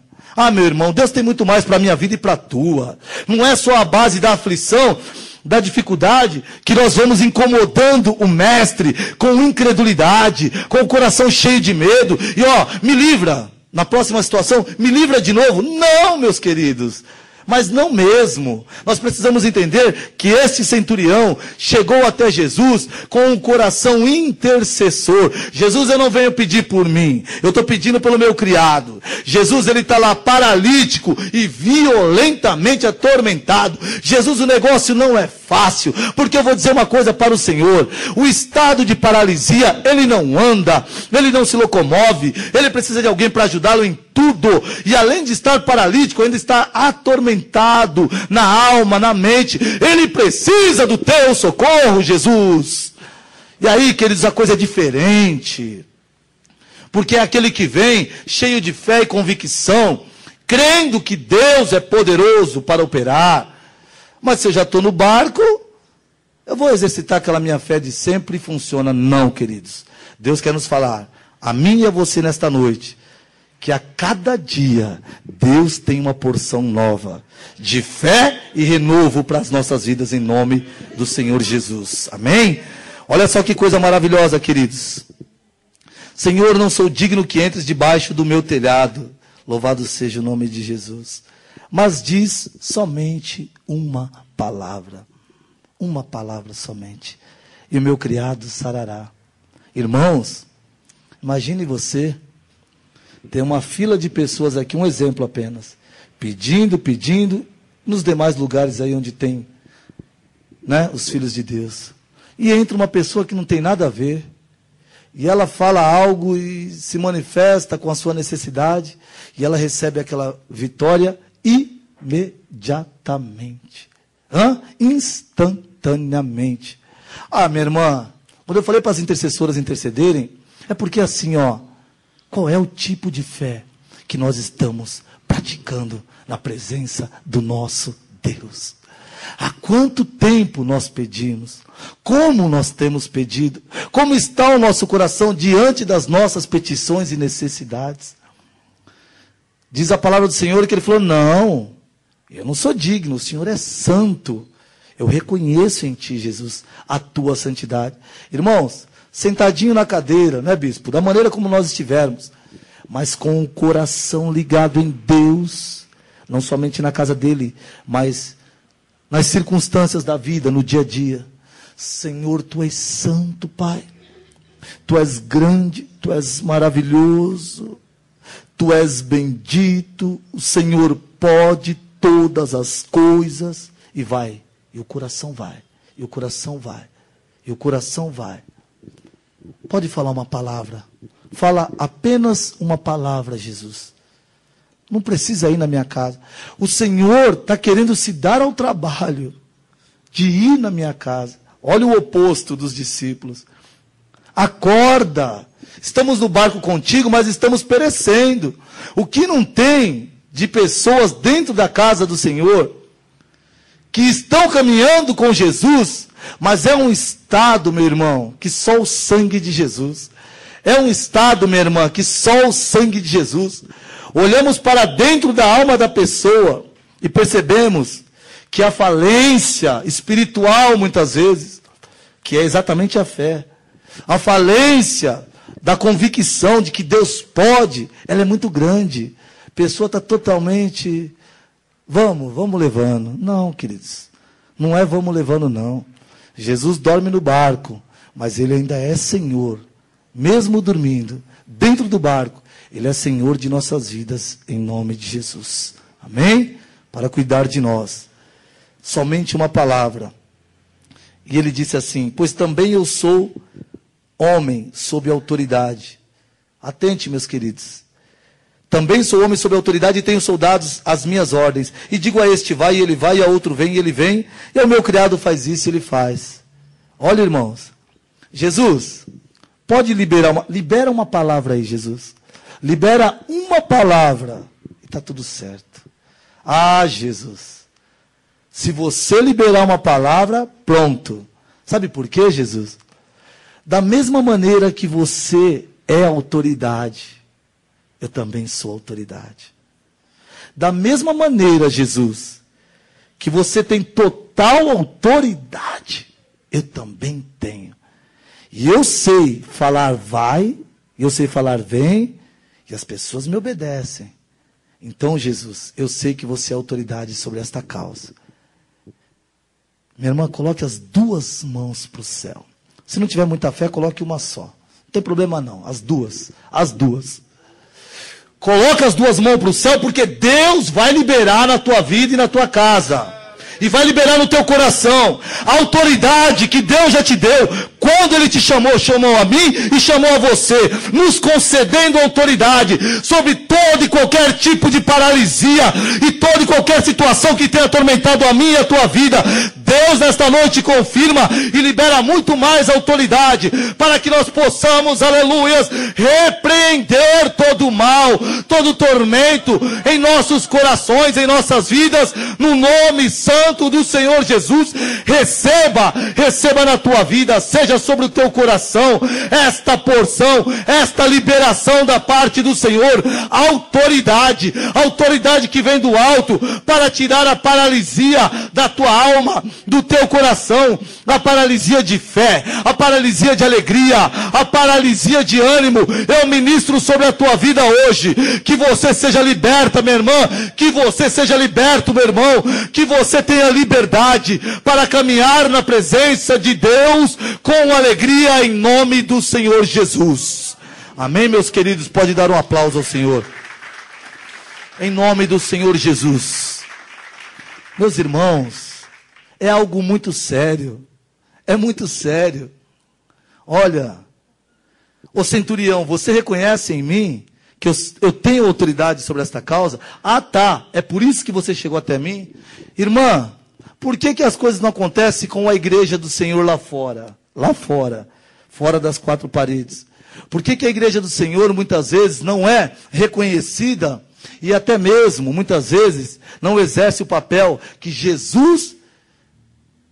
meu irmão, Deus tem muito mais para a minha vida e para a tua. Não é só a base da aflição, da dificuldade, que nós vamos incomodando o mestre com incredulidade, com o coração cheio de medo, e me livra. Na próxima situação, me livra de novo. Não, meus queridos. Mas não mesmo. Nós precisamos entender que este centurião chegou até Jesus com um coração intercessor. Jesus, eu não venho pedir por mim. Eu estou pedindo pelo meu criado. Jesus, ele está lá paralítico e violentamente atormentado. Jesus, o negócio não é fácil. Porque eu vou dizer uma coisa para o Senhor. O estado de paralisia, ele não anda. Ele não se locomove. Ele precisa de alguém para ajudá-lo em tudo. E além de estar paralítico, ainda está atormentado na alma, na mente. Ele precisa do teu socorro, Jesus. E aí, queridos, a coisa é diferente. Porque é aquele que vem cheio de fé e convicção, crendo que Deus é poderoso para operar. Mas se eu já estou no barco, eu vou exercitar aquela minha fé de sempre e funciona. Não, queridos. Deus quer nos falar, a mim e a você nesta noite, que a cada dia Deus tem uma porção nova de fé e renovo para as nossas vidas em nome do Senhor Jesus. Amém? Olha só que coisa maravilhosa, queridos. Senhor, não sou digno que entres debaixo do meu telhado. Louvado seja o nome de Jesus. Mas diz somente uma palavra. Uma palavra somente. E o meu criado sarará. Irmãos, imagine você, tem uma fila de pessoas aqui, um exemplo apenas, pedindo, nos demais lugares aí onde tem, né, os filhos de Deus. E entra uma pessoa que não tem nada a ver, e ela fala algo e se manifesta com a sua necessidade, e ela recebe aquela vitória imediatamente. Instantaneamente. Ah, minha irmã, quando eu falei para as intercessoras intercederem, é porque assim, qual é o tipo de fé que nós estamos praticando na presença do nosso Deus? Há quanto tempo nós pedimos? Como nós temos pedido? Como está o nosso coração diante das nossas petições e necessidades? Diz a palavra do Senhor que ele falou, não, eu não sou digno, o Senhor é santo. Eu reconheço em ti, Jesus, a tua santidade. Irmãos, sentadinho na cadeira, né, bispo? Da maneira como nós estivermos, mas com o coração ligado em Deus, não somente na casa dele, mas nas circunstâncias da vida, no dia a dia. Senhor, tu és santo, Pai. Tu és grande, tu és maravilhoso, tu és bendito. O Senhor pode todas as coisas. E vai. E o coração vai, e o coração vai, e o coração vai. Pode falar uma palavra. Fala apenas uma palavra, Jesus. Não precisa ir na minha casa. O Senhor está querendo se dar ao trabalho de ir na minha casa. Olha o oposto dos discípulos. Acorda. Estamos no barco contigo, mas estamos perecendo. O que não tem de pessoas dentro da casa do Senhor que estão caminhando com Jesus, mas é um estado, meu irmão, que só o sangue de Jesus. É um estado, minha irmã, que só o sangue de Jesus. Olhamos para dentro da alma da pessoa e percebemos que a falência espiritual, muitas vezes, que é exatamente a fé, a falência da convicção de que Deus pode, ela é muito grande. A pessoa está totalmente... Vamos levando. Não, queridos. Não é vamos levando, não. Jesus dorme no barco, mas ele ainda é Senhor. Mesmo dormindo, dentro do barco, ele é Senhor de nossas vidas, em nome de Jesus. Amém? Para cuidar de nós. Somente uma palavra. E ele disse assim, pois também eu sou homem sob autoridade. Atente, meus queridos. Também sou homem sob autoridade e tenho soldados às minhas ordens. E digo a este vai e ele vai, e a outro vem e ele vem. E ao meu criado faz isso e ele faz. Olha, irmãos. Jesus, pode libera uma palavra aí, Jesus. Libera uma palavra. E está tudo certo. Ah, Jesus. Se você liberar uma palavra, pronto. Sabe por quê, Jesus? Da mesma maneira que você é autoridade, eu também sou autoridade. Da mesma maneira, Jesus, que você tem total autoridade, eu também tenho. E eu sei falar vai, eu sei falar vem, e as pessoas me obedecem. Então, Jesus, eu sei que você é autoridade sobre esta causa. Minha irmã, coloque as duas mãos para o céu. Se não tiver muita fé, coloque uma só. Não tem problema não, as duas. As duas. Coloca as duas mãos para o céu, porque Deus vai liberar na tua vida e na tua casa. E vai liberar no teu coração a autoridade que Deus já te deu. Quando Ele te chamou, chamou a mim e chamou a você, nos concedendo autoridade sobre todo e qualquer tipo de paralisia e toda e qualquer situação que tenha atormentado a mim e a tua vida. Deus nesta noite confirma e libera muito mais autoridade para que nós possamos, aleluias, repreender todo o mal, todo o tormento em nossos corações, em nossas vidas, no nome santo do Senhor Jesus. Receba na tua vida, seja sobre o teu coração, esta porção, esta liberação da parte do Senhor, autoridade que vem do alto, para tirar a paralisia da tua alma, do teu coração, a paralisia de fé, a paralisia de alegria, a paralisia de ânimo. Eu ministro sobre a tua vida hoje, que você seja liberta, minha irmã, que você seja liberto, meu irmão, que você tenha liberdade para caminhar na presença de Deus com alegria em nome do Senhor Jesus. Amém, meus queridos? Pode dar um aplauso ao Senhor. Em nome do Senhor Jesus. Meus irmãos, é algo muito sério. É muito sério. Olha, ô centurião, você reconhece em mim que eu tenho autoridade sobre esta causa? Ah, tá, é por isso que você chegou até mim? Irmã, por que as coisas não acontecem com a igreja do Senhor lá fora? Lá fora, fora das quatro paredes. Por que a igreja do Senhor muitas vezes não é reconhecida e até mesmo, muitas vezes, não exerce o papel que Jesus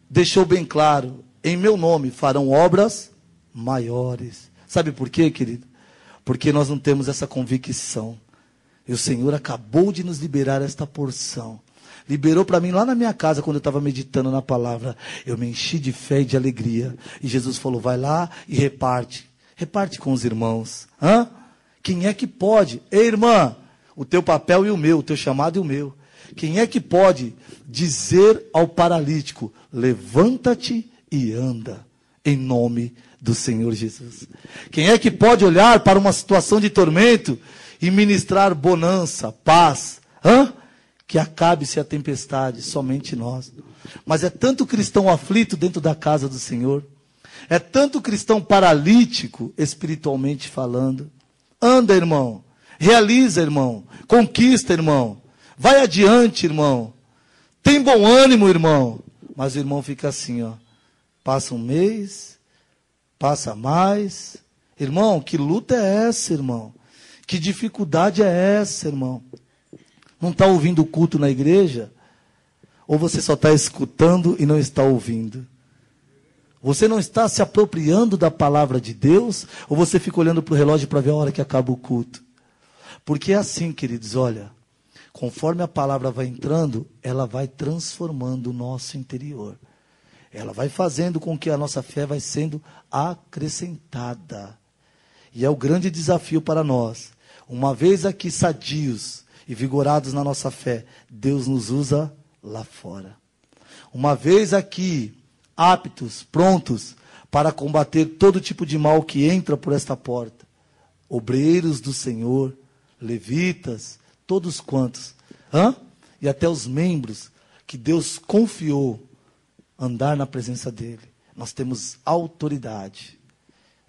deixou bem claro? Em meu nome farão obras maiores. Sabe por quê, querido? Porque nós não temos essa convicção. E o Senhor acabou de nos liberar esta porção. Liberou para mim lá na minha casa, quando eu estava meditando na palavra. Eu me enchi de fé e de alegria. E Jesus falou, vai lá e reparte. Reparte com os irmãos. Hã? Quem é que pode? Ei, irmã, o teu papel e o meu, o teu chamado e o meu. Quem é que pode dizer ao paralítico, levanta-te e anda, em nome do Senhor Jesus? Quem é que pode olhar para uma situação de tormento e ministrar bonança, paz? Hã? Que acabe-se a tempestade, somente nós. Mas é tanto cristão aflito dentro da casa do Senhor. É tanto cristão paralítico, espiritualmente falando. Anda, irmão. Realiza, irmão. Conquista, irmão. Vai adiante, irmão. Tem bom ânimo, irmão. Mas o irmão fica assim, ó. Passa um mês, passa mais. Irmão, que luta é essa, irmão? Que dificuldade é essa, irmão? Não está ouvindo o culto na igreja? Ou você só está escutando e não está ouvindo? Você não está se apropriando da palavra de Deus? Ou você fica olhando para o relógio para ver a hora que acaba o culto? Porque é assim, queridos, olha. Conforme a palavra vai entrando, ela vai transformando o nosso interior. Ela vai fazendo com que a nossa fé vai sendo acrescentada. E é o grande desafio para nós. Uma vez aqui sadios e vigorados na nossa fé, Deus nos usa lá fora. Uma vez aqui aptos, prontos para combater todo tipo de mal que entra por esta porta. Obreiros do Senhor, levitas, todos quantos, e até os membros que Deus confiou andar na presença dele. Nós temos autoridade.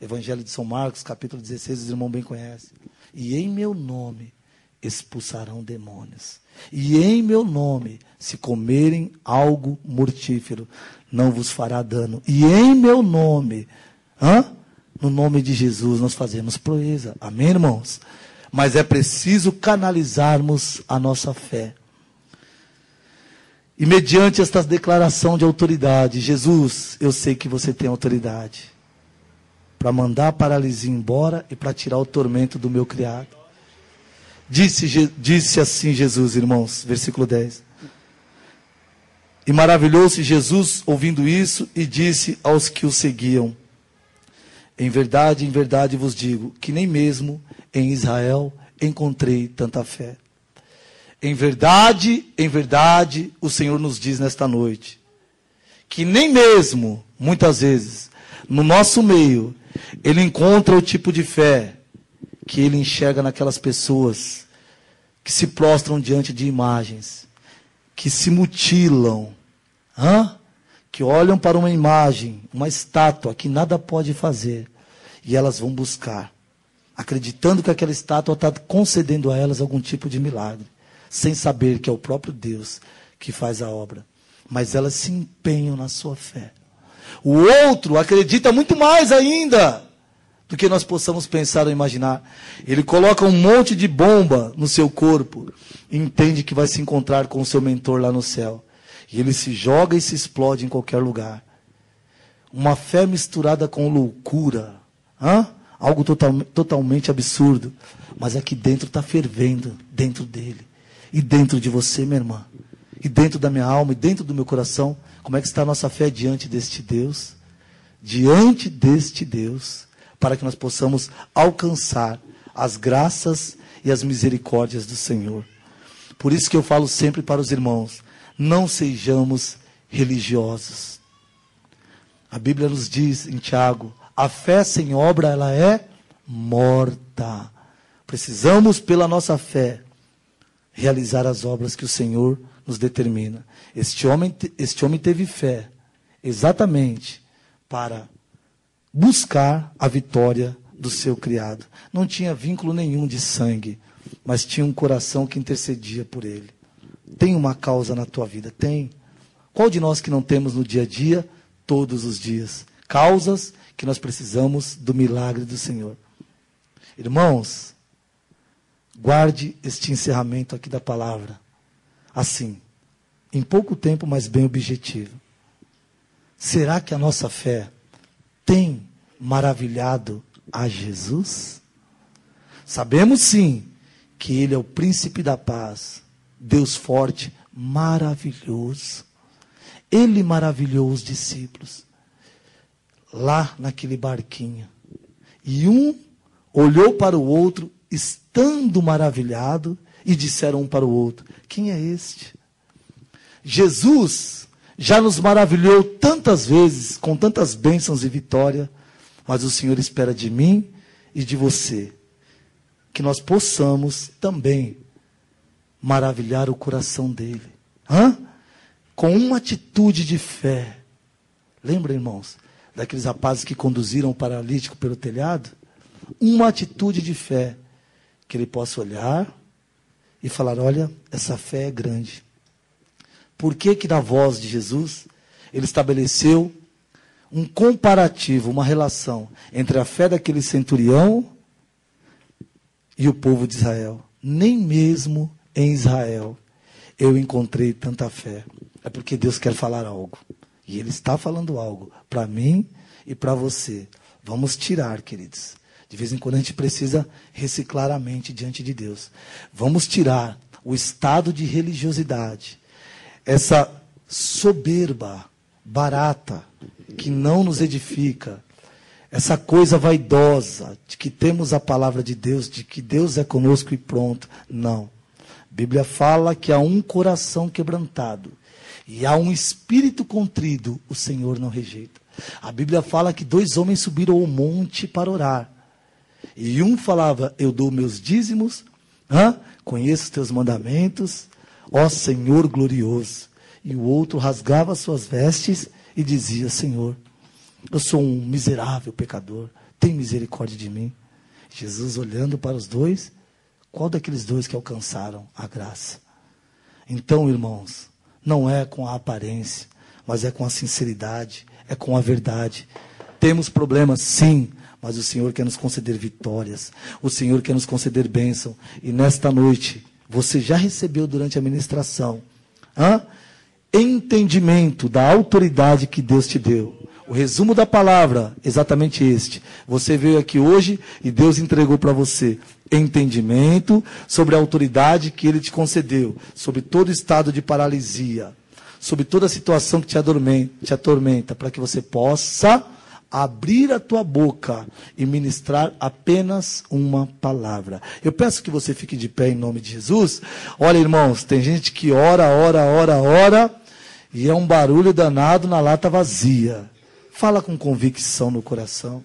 Evangelho de São Marcos, capítulo 16, os irmãos bem conhecem. E em meu nome expulsarão demônios. E em meu nome, se comerem algo mortífero, não vos fará dano. E em meu nome, no nome de Jesus, nós fazemos proeza. Amém, irmãos? Mas é preciso canalizarmos a nossa fé. E mediante esta declaração de autoridade, Jesus, eu sei que você tem autoridade para mandar a paralisia embora e para tirar o tormento do meu criado. Disse assim Jesus, irmãos, versículo 10. E maravilhou-se Jesus ouvindo isso e disse aos que o seguiam: em verdade vos digo, que nem mesmo em Israel encontrei tanta fé. Em verdade, o Senhor nos diz nesta noite, que nem mesmo, muitas vezes, no nosso meio, Ele encontra o tipo de fé que Ele enxerga naquelas pessoas que se prostram diante de imagens, que se mutilam, Que olham para uma imagem, uma estátua que nada pode fazer, e elas vão buscar, acreditando que aquela estátua está concedendo a elas algum tipo de milagre, sem saber que é o próprio Deus que faz a obra. Mas elas se empenham na sua fé. O outro acredita muito mais ainda do que nós possamos pensar ou imaginar. Ele coloca um monte de bomba no seu corpo e entende que vai se encontrar com o seu mentor lá no céu. E ele se joga e se explode em qualquer lugar. Uma fé misturada com loucura. Algo totalmente absurdo. Mas aqui dentro está fervendo, dentro dele. E dentro de você, minha irmã. E dentro da minha alma, e dentro do meu coração. Como é que está a nossa fé diante deste Deus? Diante deste Deus. Para que nós possamos alcançar as graças e as misericórdias do Senhor. Por isso que eu falo sempre para os irmãos. Não sejamos religiosos. A Bíblia nos diz em Tiago, a fé sem obra, ela é morta. Precisamos, pela nossa fé, realizar as obras que o Senhor nos determina. Este homem teve fé, exatamente, para buscar a vitória do seu criado. Não tinha vínculo nenhum de sangue, mas tinha um coração que intercedia por ele. Tem uma causa na tua vida? Tem. Qual de nós que não temos no dia a dia, todos os dias? Causas que nós precisamos do milagre do Senhor. Irmãos, guarde este encerramento aqui da palavra. Assim, em pouco tempo, mas bem objetivo. Será que a nossa fé tem maravilhado a Jesus? Sabemos sim que Ele é o príncipe da paz. Deus forte, maravilhoso. Ele maravilhou os discípulos. Lá naquele barquinho. E um olhou para o outro, estando maravilhado, e disseram um para o outro, quem é este? Jesus já nos maravilhou tantas vezes, com tantas bênçãos e vitória, mas o Senhor espera de mim e de você, que nós possamos também maravilhar o coração dele. Com uma atitude de fé. Lembra, irmãos, daqueles rapazes que conduziram o paralítico pelo telhado? Uma atitude de fé, que ele possa olhar e falar, olha, essa fé é grande. Por que que na voz de Jesus, ele estabeleceu um comparativo, uma relação entre a fé daquele centurião e o povo de Israel? Nem mesmo em Israel eu encontrei tanta fé. É porque Deus quer falar algo. E Ele está falando algo para mim e para você. Vamos tirar, queridos. De vez em quando a gente precisa reciclar a mente diante de Deus. Vamos tirar o estado de religiosidade. Essa soberba, barata, que não nos edifica. Essa coisa vaidosa, de que temos a palavra de Deus, de que Deus é conosco e pronto. Não. A Bíblia fala que há um coração quebrantado e há um espírito contrido, o Senhor não rejeita. A Bíblia fala que 2 homens subiram ao monte para orar. E um falava, eu dou meus dízimos, conheço os teus mandamentos, ó Senhor glorioso. E o outro rasgava suas vestes e dizia, Senhor, eu sou um miserável pecador, tem misericórdia de mim. Jesus olhando para os dois, qual daqueles dois que alcançaram a graça? Então, irmãos, não é com a aparência, mas é com a sinceridade, é com a verdade. Temos problemas, sim, mas o Senhor quer nos conceder vitórias. O Senhor quer nos conceder bênção. E nesta noite, você já recebeu durante a ministração, entendimento da autoridade que Deus te deu. O resumo da palavra, exatamente este. Você veio aqui hoje e Deus entregou para você entendimento sobre a autoridade que Ele te concedeu, sobre todo estado de paralisia, sobre toda situação que te atormenta, para que você possa abrir a tua boca e ministrar apenas uma palavra. Eu peço que você fique de pé em nome de Jesus. Olha, irmãos, tem gente que ora, e é um barulho danado na lata vazia. Fala com convicção no coração.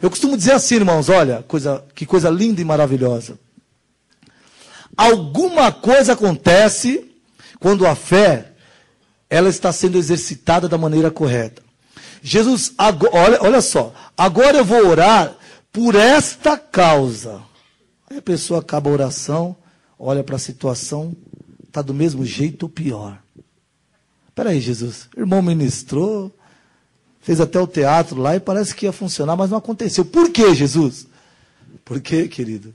Eu costumo dizer assim, irmãos, olha, que coisa linda e maravilhosa. Alguma coisa acontece quando a fé, ela está sendo exercitada da maneira correta. Jesus, olha só, agora eu vou orar por esta causa. Aí a pessoa acaba a oração, olha para a situação, está do mesmo jeito ou pior. Espera aí, Jesus, o irmão ministrou, fez até o teatro lá e parece que ia funcionar, mas não aconteceu. Por quê, Jesus? Por quê, querido?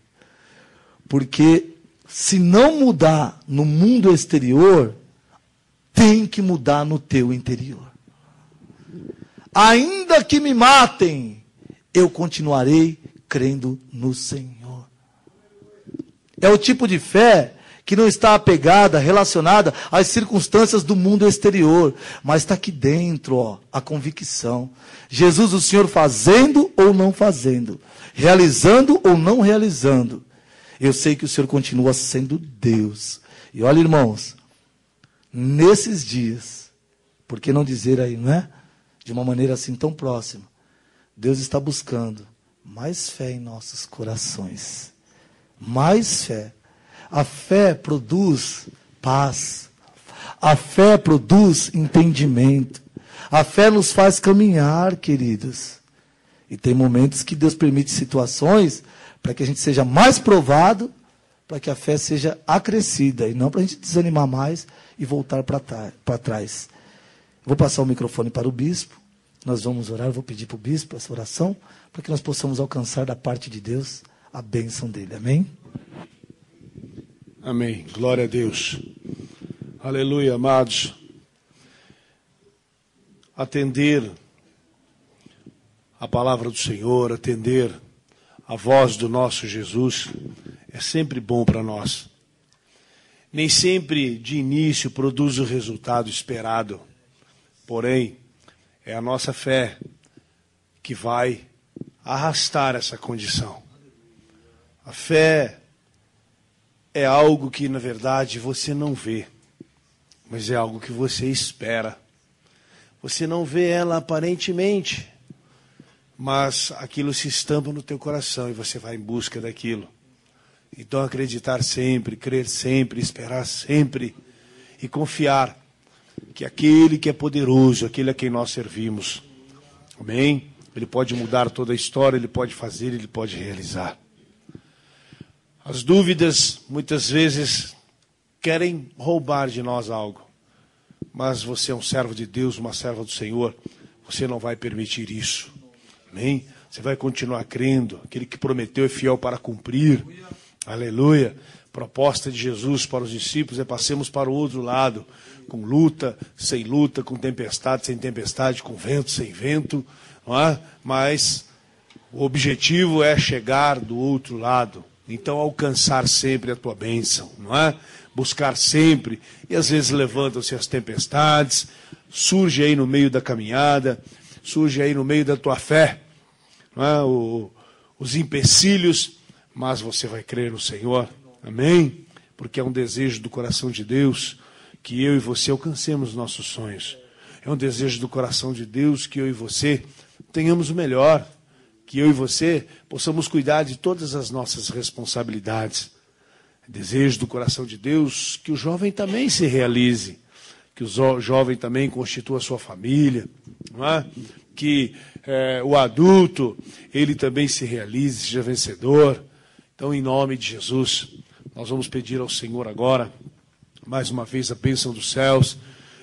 Porque se não mudar no mundo exterior, tem que mudar no teu interior. Ainda que me matem, eu continuarei crendo no Senhor. É o tipo de fé que não está apegada, relacionada às circunstâncias do mundo exterior, mas está aqui dentro, a convicção. Jesus, o Senhor fazendo ou não fazendo, realizando ou não realizando, eu sei que o Senhor continua sendo Deus. E olha, irmãos, nesses dias, por que não dizer aí, não é? De uma maneira assim tão próxima, Deus está buscando mais fé em nossos corações. Mais fé. A fé produz paz. A fé produz entendimento. A fé nos faz caminhar, queridos. E tem momentos que Deus permite situações para que a gente seja mais provado, para que a fé seja acrescida, e não para a gente desanimar mais e voltar para trás. Vou passar o microfone para o bispo, nós vamos orar, vou pedir para o bispo essa oração, para que nós possamos alcançar da parte de Deus a bênção dele. Amém? Amém. Glória a Deus. Aleluia, amados. Atender a palavra do Senhor, atender a voz do nosso Jesus, é sempre bom para nós. Nem sempre de início produz o resultado esperado. Porém, é a nossa fé que vai arrastar essa condição. A fé é algo que, na verdade, você não vê, mas é algo que você espera. Você não vê ela aparentemente, mas aquilo se estampa no teu coração e você vai em busca daquilo. Então, acreditar sempre, crer sempre, esperar sempre e confiar que aquele que é poderoso, aquele a quem nós servimos, amém? Ele pode mudar toda a história, ele pode fazer, ele pode realizar. As dúvidas, muitas vezes, querem roubar de nós algo. Mas você é um servo de Deus, uma serva do Senhor, você não vai permitir isso. Amém? Você vai continuar crendo. Aquele que prometeu é fiel para cumprir. Aleluia. Proposta de Jesus para os discípulos é passemos para o outro lado, com luta, sem luta, com tempestade, sem tempestade, com vento, sem vento, não é? Mas o objetivo é chegar do outro lado. Então, alcançar sempre a tua bênção, não é? Buscar sempre, e às vezes levantam-se as tempestades, surge aí no meio da caminhada, surge aí no meio da tua fé, não é? Os empecilhos, mas você vai crer no Senhor, amém? Porque é um desejo do coração de Deus que eu e você alcancemos nossos sonhos. É um desejo do coração de Deus que eu e você tenhamos o melhor, que eu e você possamos cuidar de todas as nossas responsabilidades. Desejo do coração de Deus que o jovem também se realize, que o jovem também constitua a sua família, não é? Que o adulto, ele também se realize, seja vencedor. Então, em nome de Jesus, nós vamos pedir ao Senhor agora, mais uma vez, a bênção dos céus,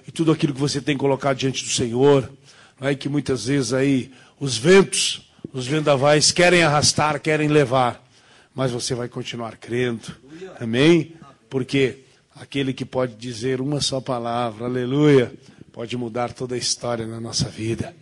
e tudo aquilo que você tem colocado diante do Senhor, não é? Que muitas vezes aí os ventos, os vendavais querem arrastar, querem levar, mas você vai continuar crendo, amém? Porque aquele que pode dizer uma só palavra, aleluia, pode mudar toda a história na nossa vida.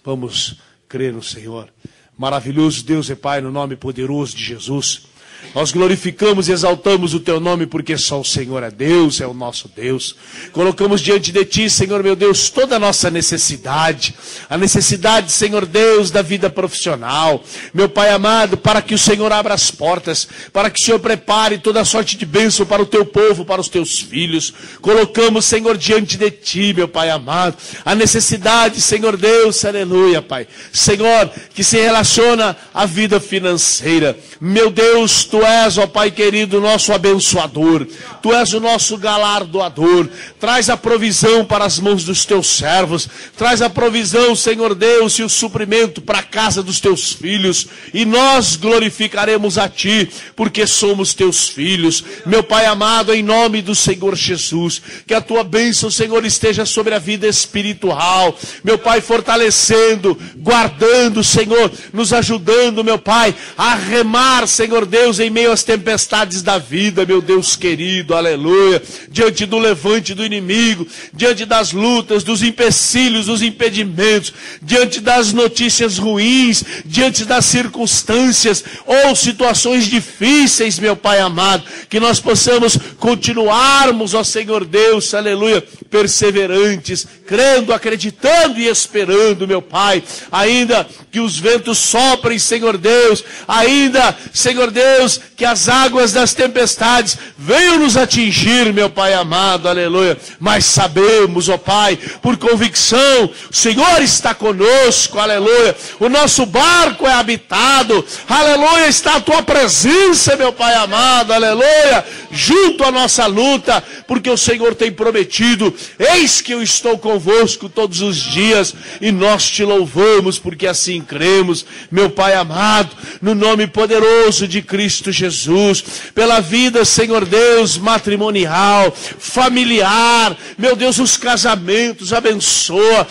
Vamos crer no Senhor. Maravilhoso Deus e Pai, no nome poderoso de Jesus, nós glorificamos e exaltamos o Teu nome, porque só o Senhor é Deus, é o nosso Deus. Colocamos diante de Ti, Senhor meu Deus, toda a nossa necessidade. A necessidade, Senhor Deus, da vida profissional. Meu Pai amado, para que o Senhor abra as portas, para que o Senhor prepare toda a sorte de bênção para o Teu povo, para os Teus filhos. Colocamos, Senhor, diante de Ti, meu Pai amado, a necessidade, Senhor Deus, aleluia, Pai. Senhor, que se relaciona à vida financeira. Meu Deus, Tu és, ó Pai querido, nosso abençoador. Tu és o nosso galardoador. Traz a provisão para as mãos dos teus servos. Traz a provisão, Senhor Deus, e o suprimento para a casa dos teus filhos. E nós glorificaremos a Ti, porque somos teus filhos. Meu Pai amado, em nome do Senhor Jesus, que a Tua bênção, Senhor, esteja sobre a vida espiritual. Meu Pai, fortalecendo, guardando, Senhor, nos ajudando, meu Pai, a remar, Senhor Deus, em meio às tempestades da vida, meu Deus querido, aleluia, diante do levante do inimigo, diante das lutas, dos empecilhos, dos impedimentos, diante das notícias ruins, diante das circunstâncias ou situações difíceis, meu Pai amado, que nós possamos continuarmos, ó Senhor Deus, aleluia, perseverantes, crendo, acreditando e esperando, meu Pai, ainda que os ventos soprem, Senhor Deus, ainda, Senhor Deus, que as águas das tempestades venham nos atingir, meu Pai amado, aleluia, mas sabemos, ó Pai, por convicção, o Senhor está conosco, aleluia, o nosso barco é habitado, aleluia, está a Tua presença, meu Pai amado, aleluia, junto à nossa luta, porque o Senhor tem prometido, eis que eu estou convosco todos os dias, e nós Te louvamos, porque assim cremos, meu Pai amado, no nome poderoso de Cristo Jesus, pela vida, Senhor Deus, matrimonial, familiar, meu Deus, os casamentos, abençoa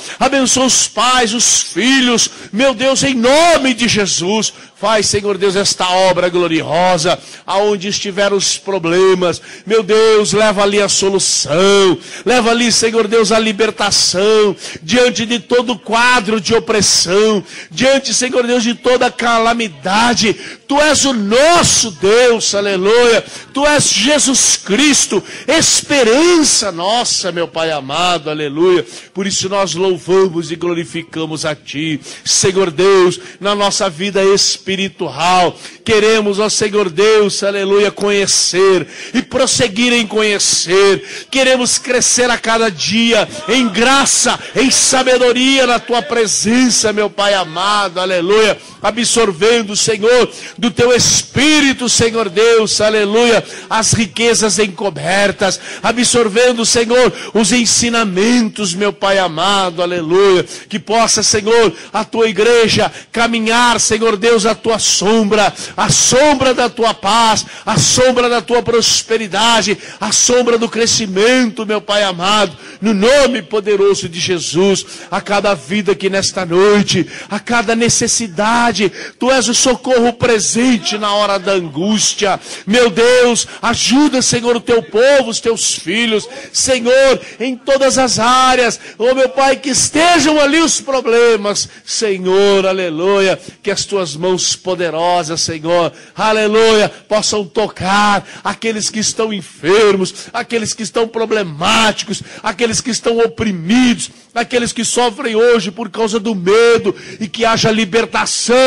os pais, os filhos, meu Deus, em nome de Jesus, faz, Senhor Deus, esta obra gloriosa, aonde estiver os problemas, meu Deus, leva ali a solução, leva ali, Senhor Deus, a libertação, diante de todo quadro de opressão, diante, Senhor Deus, de toda calamidade. Tu és o nosso Deus, aleluia, Tu és Jesus Cristo, esperança nossa, meu Pai amado, aleluia, por isso nós louvamos e glorificamos a Ti, Senhor Deus, na nossa vida espiritual, queremos, ó Senhor Deus, aleluia, conhecer e prosseguir em conhecer, queremos crescer a cada dia em graça, em sabedoria na Tua presença, meu Pai amado, aleluia, absorvendo, Senhor, do Teu Espírito, Senhor Deus, aleluia, as riquezas encobertas, absorvendo, Senhor, os ensinamentos, meu Pai amado, aleluia, que possa, Senhor, a Tua igreja caminhar, Senhor Deus, a Tua sombra, a sombra da Tua paz, a sombra da Tua prosperidade, a sombra do crescimento, meu Pai amado, no nome poderoso de Jesus, a cada vida que nesta noite, a cada necessidade, Tu és o socorro presente na hora da angústia, meu Deus, ajuda, Senhor, o Teu povo, os Teus filhos, Senhor, em todas as áreas, oh meu Pai, que estejam ali os problemas, Senhor, aleluia, que as Tuas mãos poderosas, Senhor, aleluia, possam tocar aqueles que estão enfermos, aqueles que estão problemáticos, aqueles que estão oprimidos, aqueles que sofrem hoje por causa do medo, e que haja libertação,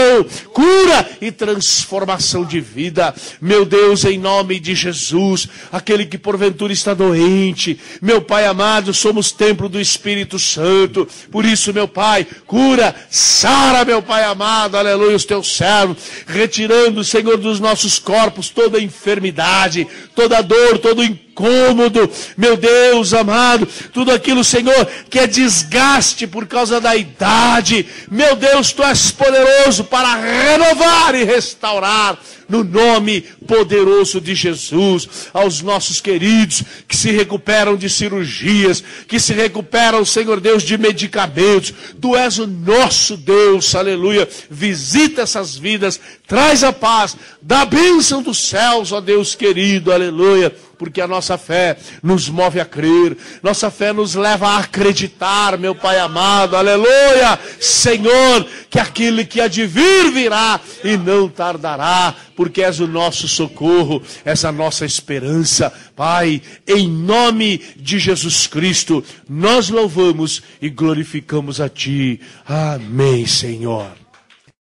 cura e transformação de vida, meu Deus, em nome de Jesus, aquele que porventura está doente, meu Pai amado, somos templo do Espírito Santo, por isso, meu Pai, cura, sara, meu Pai amado, aleluia, os Teus servos, retirando, Senhor, dos nossos corpos toda enfermidade, toda dor, todo incômodo, meu Deus amado, tudo aquilo, Senhor, que é desgaste por causa da idade, meu Deus, Tu és poderoso para renovar e restaurar, no nome poderoso de Jesus, aos nossos queridos que se recuperam de cirurgias, que se recuperam, Senhor Deus, de medicamentos, Tu és o nosso Deus, aleluia, visita essas vidas, traz a paz, dá a bênção dos céus, ó Deus querido, aleluia, porque a nossa fé nos move a crer, nossa fé nos leva a acreditar, meu Pai amado, aleluia, Senhor, que aquele que há de vir virá e não tardará, porque és o nosso socorro, és a nossa esperança, Pai, em nome de Jesus Cristo, nós louvamos e glorificamos a Ti, amém, Senhor.